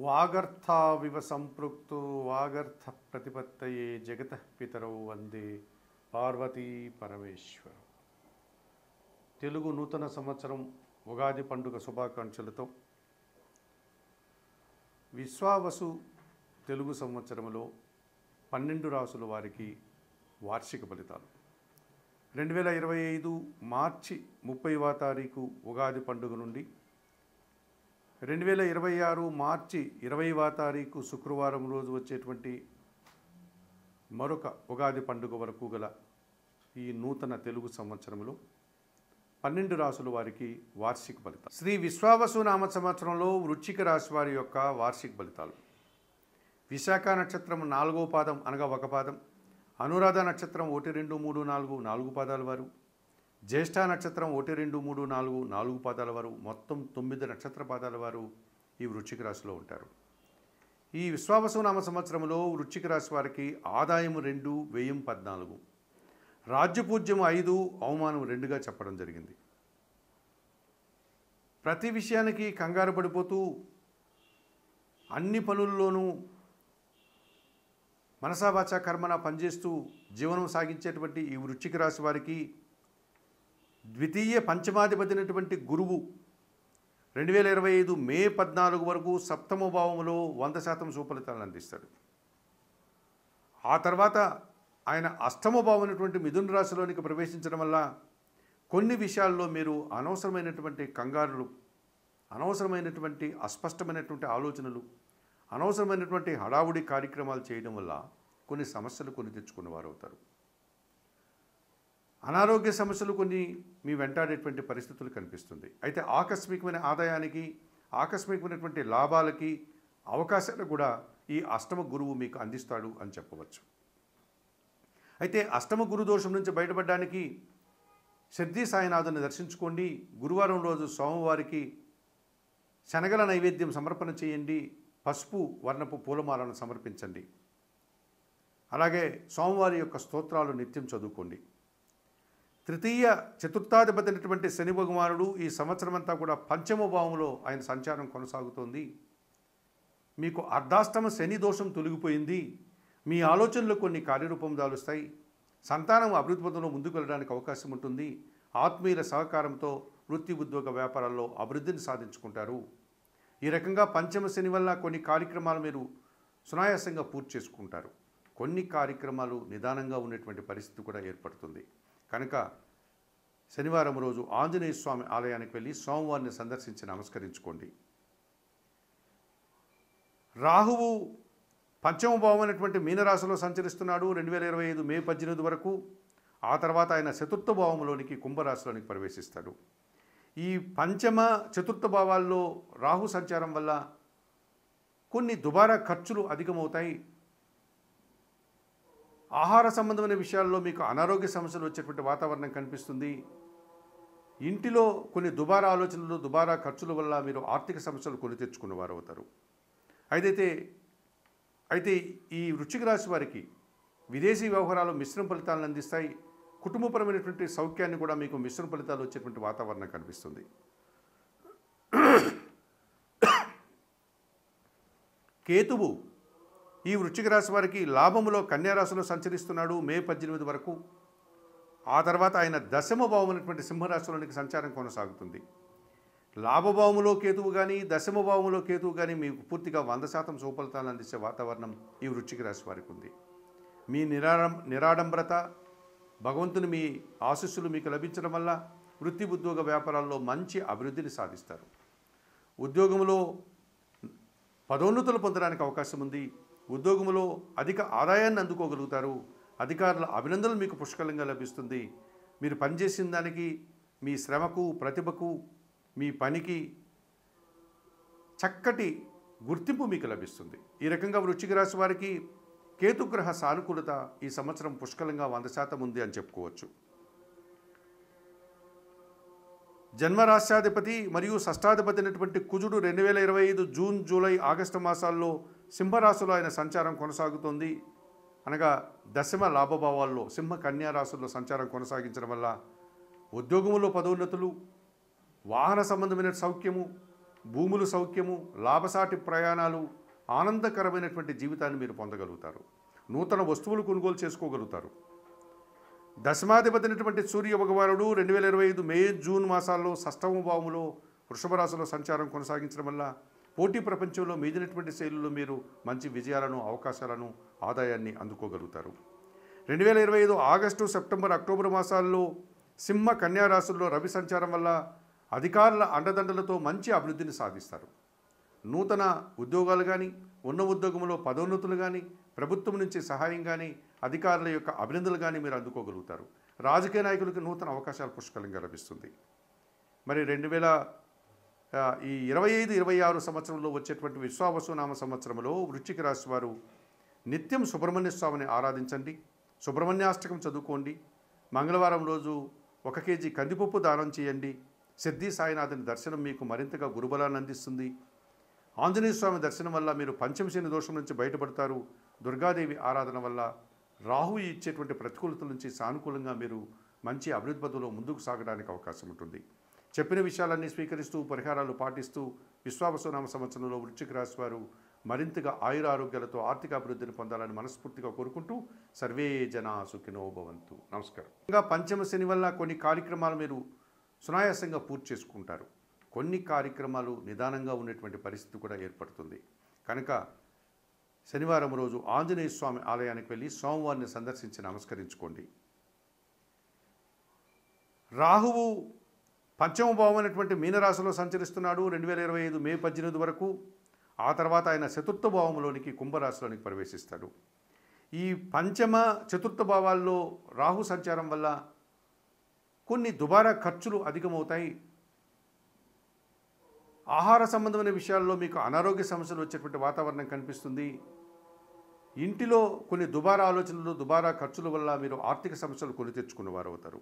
వాగర్థావివ సంపృక్తో వాగర్థ ప్రతిపత్తయే జగతః పితరౌ వందే పార్వతీ పరమేశ్వరం. తెలుగు నూతన సంవత్సరం ఉగాది పండుగ శుభాకాంక్షలతో విశ్వావసు తెలుగు సంవత్సరంలో 12 రాసుల వారికి వార్షిక ఫలితాలు 2025 మార్చి 30వ తారీఖు ఉగాది పండుగ నుండి 2026 మార్చి 20వ తారీఖు శుక్రవారం రోజు వచ్చేటువంటి మరొక ఉగాది పండుగ వరకు గల ఈ నూతన తెలుగు సంవత్సరంలో 12 రాసుల వారికి వార్షిక ఫలితాలు. శ్రీ విశ్వావసు నామ సంవత్సరంలో వృశ్చిక రాశి వారి యొక్క వార్షిక ఫలితాలు. విశాఖ నక్షత్రం 4వ పాదం అనగా ఒక పాదం, అనురాధ నక్షత్రం 1, 2, 3, 4 4 పాదాల వారు, జ్యేష్ఠ నక్షత్రం 1, 2, 3, 4 4 పాదాల వారు, మొత్తం 9 నక్షత్ర పాదాల వారు ఈ వృశ్చిక రాశిలో ఉంటారు. ఈ విశ్వావసు నామ సంవత్సరంలో వృశ్చిక రాశి వారికి ఆదాయం 2, వ్యయం 14, రాజ్యపూజ్యం 5, అవమానం 2గా చెప్పడం జరిగింది. ప్రతి విషయానికి కంగారు పడిపోతూ అన్ని పనుల్లోనూ మనసావాచ కర్మన పనిచేస్తూ జీవనం సాగించేటువంటి ఈ వృశ్చిక రాశి వారికి ద్వితీయ పంచమాధిపతినటువంటి గురువు 2025 మే 14 వరకు సప్తమ భావంలో 100% సుఫలితాలను అందిస్తాడు. ఆ తర్వాత ఆయన అష్టమ భావమైనటువంటి మిథున రాశిలోనికి ప్రవేశించడం వల్ల కొన్ని విషయాల్లో మీరు అనవసరమైనటువంటి కంగారులు, అనవసరమైనటువంటి అస్పష్టమైనటువంటి ఆలోచనలు, అనవసరమైనటువంటి హడావుడి కార్యక్రమాలు చేయడం వల్ల కొన్ని సమస్యలు తెచ్చుకునేవారు అవుతారు. అనారోగ్య సమస్యలు కొన్ని మీ వెంటాడేటువంటి పరిస్థితులు కనిపిస్తుంది. అయితే ఆకస్మికమైన ఆదాయానికి, ఆకస్మికమైనటువంటి లాభాలకి అవకాశాలు కూడా ఈ అష్టమ గురువు మీకు అందిస్తాడు అని చెప్పవచ్చు. అయితే అష్టమ గురు దోషం నుంచి బయటపడడానికి సిద్ధి సాయినాథుని దర్శించుకోండి. గురువారం రోజు సోమవారికి శనగల నైవేద్యం సమర్పణ చేయండి. పసుపు వర్ణపు పూలమాలను సమర్పించండి. అలాగే సోమవారి యొక్క స్తోత్రాలు నిత్యం చదువుకోండి. తృతీయ చతుర్థాధిపతి అయినటువంటి శని భగవానుడు ఈ సంవత్సరం అంతా కూడా పంచమ భావంలో ఆయన సంచారం కొనసాగుతోంది. మీకు అర్ధాష్టమ శని దోషం తొలగిపోయింది. మీ ఆలోచనలు కొన్ని కార్యరూపం దాలుస్తాయి. సంతానం అభివృద్ధి పథంలో ముందుకు వెళ్ళడానికి అవకాశం ఉంటుంది. ఆత్మీయుల సహకారంతో వృత్తి, ఉద్యోగ, వ్యాపారాల్లో అభివృద్ధిని సాధించుకుంటారు. ఈ రకంగా పంచమ శని వల్ల కొన్ని కార్యక్రమాలు మీరు సునాయాసంగా పూర్తి చేసుకుంటారు. కొన్ని కార్యక్రమాలు నిదానంగా ఉన్నటువంటి పరిస్థితి కూడా ఏర్పడుతుంది. కనుక శనివారం రోజు ఆంజనేయ స్వామి ఆలయానికి వెళ్ళి సోమవారిని సందర్శించి నమస్కరించుకోండి. రాహువు పంచమ భావమైనటువంటి మీనరాశిలో సంచరిస్తున్నాడు 2025 మే 18 వరకు. ఆ తర్వాత ఆయన చతుర్థ భావంలోనికి కుంభరాశిలోనికి ప్రవేశిస్తాడు. ఈ పంచమ చతుర్థ భావాల్లో రాహు సంచారం వల్ల కొన్ని దుబారా ఖర్చులు అధికమవుతాయి. ఆహార సంబంధమైన విషయాల్లో మీకు అనారోగ్య సమస్యలు వచ్చేటువంటి వాతావరణం కనిపిస్తుంది. ఇంటిలో కొన్ని దుబారా ఆలోచనలు, దుబారా ఖర్చుల వల్ల మీరు ఆర్థిక సమస్యలు కొని తెచ్చుకునేవారు అవుతారు. అయితే ఈ వృశ్చిక రాశి వారికి విదేశీ వ్యవహారాలు మిశ్రమ ఫలితాలను అందిస్తాయి. కుటుంబపరమైనటువంటి సౌఖ్యాన్ని కూడా మీకు మిశ్రమ ఫలితాలు వచ్చేటువంటి వాతావరణం కనిపిస్తుంది. కేతువు ఈ వృశ్చిక రాశి వారికి లాభములో కన్యారాశిలో సంచరిస్తున్నాడు మే 18 వరకు. ఆ తర్వాత ఆయన దశమ భావమైనటువంటి సింహరాశిలోనికి సంచారం కొనసాగుతుంది. లాభభావములో కేతువు కానీ, దశమ భావములో కేతువు కానీ మీకు పూర్తిగా 100% సుఫలితాలను అందించే వాతావరణం ఈ వృశ్చిక రాశి వారికి ఉంది. మీ నిరాడంబరత, భగవంతుని మీ ఆశీస్సులు మీకు లభించడం వల్ల వృత్తి, ఉద్యోగ, వ్యాపారాల్లో మంచి అభివృద్ధిని సాధిస్తారు. ఉద్యోగంలో పదోన్నతులు పొందడానికి అవకాశం ఉంది. ఉద్యోగంలో అధిక ఆదాయాన్ని అందుకోగలుగుతారు. అధికారుల అభినందనలు మీకు పుష్కలంగా లభిస్తుంది. మీరు పనిచేసిన దానికి, మీ శ్రమకు, ప్రతిభకు, మీ పనికి చక్కటి గుర్తింపు మీకు లభిస్తుంది. ఈ రకంగా వృశ్చిక రాశి వారికి కేతుగ్రహ సానుకూలత ఈ సంవత్సరం పుష్కలంగా 100% ఉంది అని చెప్పుకోవచ్చు. జన్మరాశ్యాధిపతి మరియు షష్టాధిపతి అయినటువంటి కుజుడు 2025 జూన్, జూలై, ఆగస్టు మాసాల్లో సింహరాశిలో ఆయన సంచారం కొనసాగుతోంది. అనగా దశమ లాభభావాల్లో సింహ కన్యా రాశుల్లో సంచారం కొనసాగించడం వల్ల ఉద్యోగంలో పదోన్నతులు, వాహన సంబంధమైన సౌఖ్యము, భూములు సౌఖ్యము, లాభసాటి ప్రయాణాలు, ఆనందకరమైనటువంటి జీవితాన్ని మీరు పొందగలుగుతారు. నూతన వస్తువులు కొనుగోలు చేసుకోగలుగుతారు. దశమాధిపతినటువంటి సూర్య భగవానుడు 2025 మే జూన్ మాసాల్లో షష్టమ భావములో వృషభ రాశిలో సంచారం కొనసాగించడం వల్ల పోటీ ప్రపంచంలో మీదినటువంటి శైలుల్లో మీరు మంచి విజయాలను, అవకాశాలను, ఆదాయాన్ని అందుకోగలుగుతారు. 2025 ఆగస్టు, సెప్టెంబర్, అక్టోబర్ మాసాల్లో సింహ కన్యా రాశుల్లో రవి సంచారం వల్ల అధికారుల అండదండలతో మంచి అభివృద్ధిని సాధిస్తారు. నూతన ఉద్యోగాలు కానీ, ఉన్న ఉద్యోగంలో పదోన్నతులు కానీ, ప్రభుత్వం నుంచి సహాయం కానీ, అధికారుల యొక్క అభినందనలు కానీ మీరు అందుకోగలుగుతారు. రాజకీయ నాయకులకు నూతన అవకాశాలు పుష్కలంగా లభిస్తుంది. మరి 2025-26 సంవత్సరంలో వచ్చేటువంటి విశ్వావసునామ సంవత్సరంలో వృశ్చిక రాశి వారు నిత్యం సుబ్రహ్మణ్య స్వామిని ఆరాధించండి, సుబ్రహ్మణ్యాష్టకం చదువుకోండి, మంగళవారం రోజు 1 కేజీ కందిపప్పు దానం చేయండి. సిద్ధి సాయినాథుని దర్శనం మీకు మరింతగా గురుబలాన్ని అందిస్తుంది. ఆంజనేయ స్వామి దర్శనం వల్ల మీరు పంచమశని దోషం నుంచి బయటపడతారు. దుర్గాదేవి ఆరాధన వల్ల రాహు ఇచ్చేటువంటి ప్రతికూలతల నుంచి సానుకూలంగా మీరు మంచి అభివృద్ధి పథంలో ముందుకు సాగడానికి అవకాశం ఉంటుంది. చెప్పిన విషయాలన్నీ స్వీకరిస్తూ, పరిహారాలు పాటిస్తూ విశ్వావసునామ సంవత్సరంలో వృశ్చిక రాశి వారు మరింతగా ఆయురారోగ్యాలతో ఆర్థిక అభివృద్ధిని పొందాలని మనస్ఫూర్తిగా కోరుకుంటూ సర్వే జనా సుఖినో భవంతు. నమస్కారం. ఇంకా పంచమ శని వల్ల కొన్ని కార్యక్రమాలు మీరు సునాయాసంగా పూర్తి చేసుకుంటారు. కొన్ని కార్యక్రమాలు నిదానంగా ఉన్నటువంటి పరిస్థితి కూడా ఏర్పడుతుంది. కనుక శనివారం రోజు ఆంజనేయ స్వామి ఆలయానికి వెళ్ళి స్వామివారిని సందర్శించి నమస్కరించుకోండి. రాహువు పంచమ భావమైనటువంటి మీనరాశిలో సంచరిస్తున్నాడు 2025 మే 18 వరకు. ఆ తర్వాత ఆయన చతుర్థ భావంలోనికి కుంభరాశిలోనికి ప్రవేశిస్తాడు. ఈ పంచమ, చతుర్థ భావాల్లో రాహు సంచారం వల్ల కొన్ని దుబారా ఖర్చులు అధికమవుతాయి. ఆహార సంబంధమైన విషయాల్లో మీకు అనారోగ్య సమస్యలు వచ్చేటువంటి వాతావరణం కనిపిస్తుంది. ఇంటిలో కొన్ని దుబారా ఆలోచనలు, దుబారా ఖర్చుల వల్ల మీరు ఆర్థిక సమస్యలు కొని తెచ్చుకున్నవారు అవుతారు.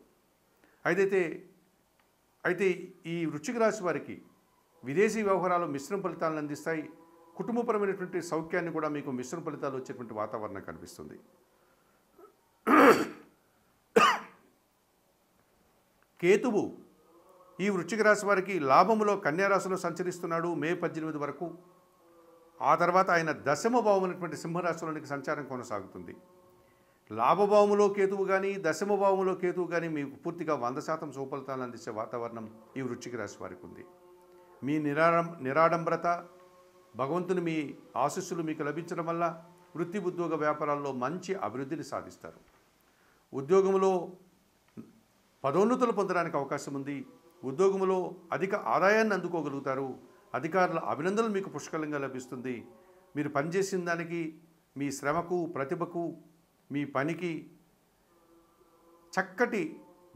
అయితే ఈ వృశ్చిక రాశి వారికి విదేశీ వ్యవహారాలు మిశ్రమ ఫలితాలను అందిస్తాయి. కుటుంబపరమైనటువంటి సౌఖ్యాన్ని కూడా మీకు మిశ్రమ ఫలితాలు వచ్చేటువంటి వాతావరణం కనిపిస్తుంది. కేతువు ఈ వృశ్చిక రాశి వారికి లాభములో కన్యారాశిలో సంచరిస్తున్నాడు మే 18 వరకు. ఆ తర్వాత ఆయన దశమ భావమైనటువంటి సింహరాశిలోనికి సంచారం కొనసాగుతుంది. లాభభావములో కేతువు కానీ, దశమ భావములో కేతువు కానీ మీకు పూర్తిగా 100% సుఫలితాలను అందించే వాతావరణం ఈ వృశ్చిక రాశి వారికి ఉంది. మీ నిరాడంబరత, భగవంతుని మీ ఆశీస్సులు మీకు లభించడం వల్ల వృత్తి, ఉద్యోగ, వ్యాపారాల్లో మంచి అభివృద్ధిని సాధిస్తారు. ఉద్యోగంలో పదోన్నతులు పొందడానికి అవకాశం ఉంది. ఉద్యోగంలో అధిక ఆదాయాన్ని అందుకోగలుగుతారు. అధికారుల అభినందనలు మీకు పుష్కలంగా లభిస్తుంది. మీరు పనిచేసిన దానికి, మీ శ్రమకు, ప్రతిభకు, మీ పనికి చక్కటి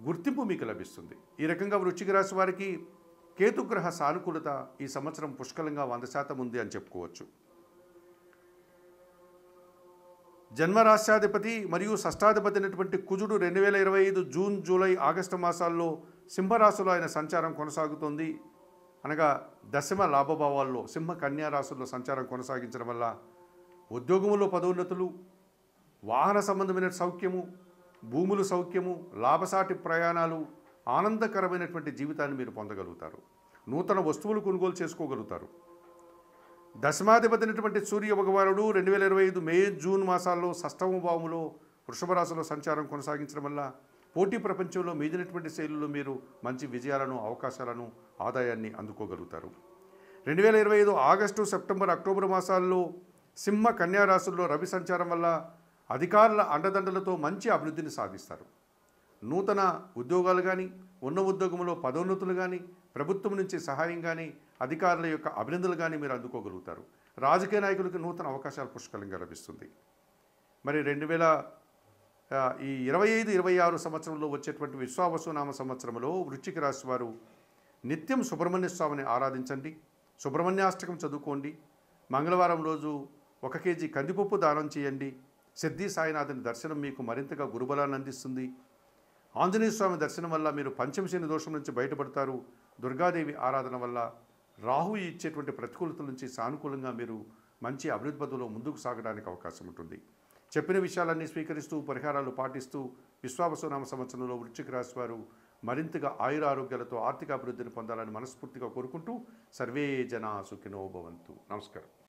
గుర్తింపు మీకు లభిస్తుంది. ఈ రకంగా వృశ్చిక రాశి వారికి కేతుగ్రహ సానుకూలత ఈ సంవత్సరం పుష్కలంగా 100% ఉంది అని చెప్పుకోవచ్చు. జన్మరాశ్యాధిపతి మరియు షష్టాధిపతి అయినటువంటి కుజుడు 2025 జూన్, జూలై, ఆగస్టు మాసాల్లో సింహరాశిలో ఆయన సంచారం కొనసాగుతోంది. అనగా దశమ లాభభావాల్లో సింహ కన్యా రాశుల్లో సంచారం కొనసాగించడం వల్ల ఉద్యోగములో పదోన్నతులు, వాహన సంబంధమైన సౌఖ్యము, భూములు సౌఖ్యము, లాభసాటి ప్రయాణాలు, ఆనందకరమైనటువంటి జీవితాన్ని మీరు పొందగలుగుతారు. నూతన వస్తువులు కొనుగోలు చేసుకోగలుగుతారు. దశమాధిపతి అయినటువంటి సూర్య భగవానుడు 2025 మే జూన్ మాసాల్లో షష్టమ భావములో వృషభ రాశిలో సంచారం కొనసాగించడం వల్ల పోటీ ప్రపంచంలో మీదినటువంటి శైలుల్లో మీరు మంచి విజయాలను, అవకాశాలను, ఆదాయాన్ని అందుకోగలుగుతారు. 2025 ఆగస్టు, సెప్టెంబర్, అక్టోబర్ మాసాల్లో సింహ కన్యా రాశుల్లో రవి సంచారం వల్ల అధికారుల అండదండలతో మంచి అభివృద్ధిని సాధిస్తారు. నూతన ఉద్యోగాలు కానీ, ఉన్న ఉద్యోగంలో పదోన్నతులు కానీ, ప్రభుత్వం నుంచి సహాయం కానీ, అధికారుల యొక్క అభినందనలు కానీ మీరు అందుకోగలుగుతారు. రాజకీయ నాయకులకు నూతన అవకాశాలు పుష్కలంగా లభిస్తుంది. మరి 2025-26 సంవత్సరంలో వచ్చేటువంటి విశ్వావసునామ సంవత్సరంలో వృశ్చిక రాశి వారు నిత్యం సుబ్రహ్మణ్య స్వామిని ఆరాధించండి, సుబ్రహ్మణ్యాష్టకం చదువుకోండి, మంగళవారం రోజు 1 కేజీ కందిపప్పు దానం చేయండి. సిద్ధి సాయినాథుని దర్శనం మీకు మరింతగా గురుబలాన్ని అందిస్తుంది. ఆంజనేయ స్వామి దర్శనం వల్ల మీరు పంచమశని దోషం నుంచి బయటపడతారు. దుర్గాదేవి ఆరాధన వల్ల రాహు ఇచ్చేటువంటి ప్రతికూలతల నుంచి సానుకూలంగా మీరు మంచి అభివృద్ధి పథంలో ముందుకు సాగడానికి అవకాశం ఉంటుంది. చెప్పిన విషయాలన్నీ స్వీకరిస్తూ, పరిహారాలు పాటిస్తూ విశ్వావసునామ సంవత్సరంలో వృశ్చిక రాశి వారు మరింతగా ఆయురారోగ్యాలతో ఆర్థిక అభివృద్ధిని పొందాలని మనస్ఫూర్తిగా కోరుకుంటూ సర్వే జనా సుఖినో భవంతు. నమస్కారం.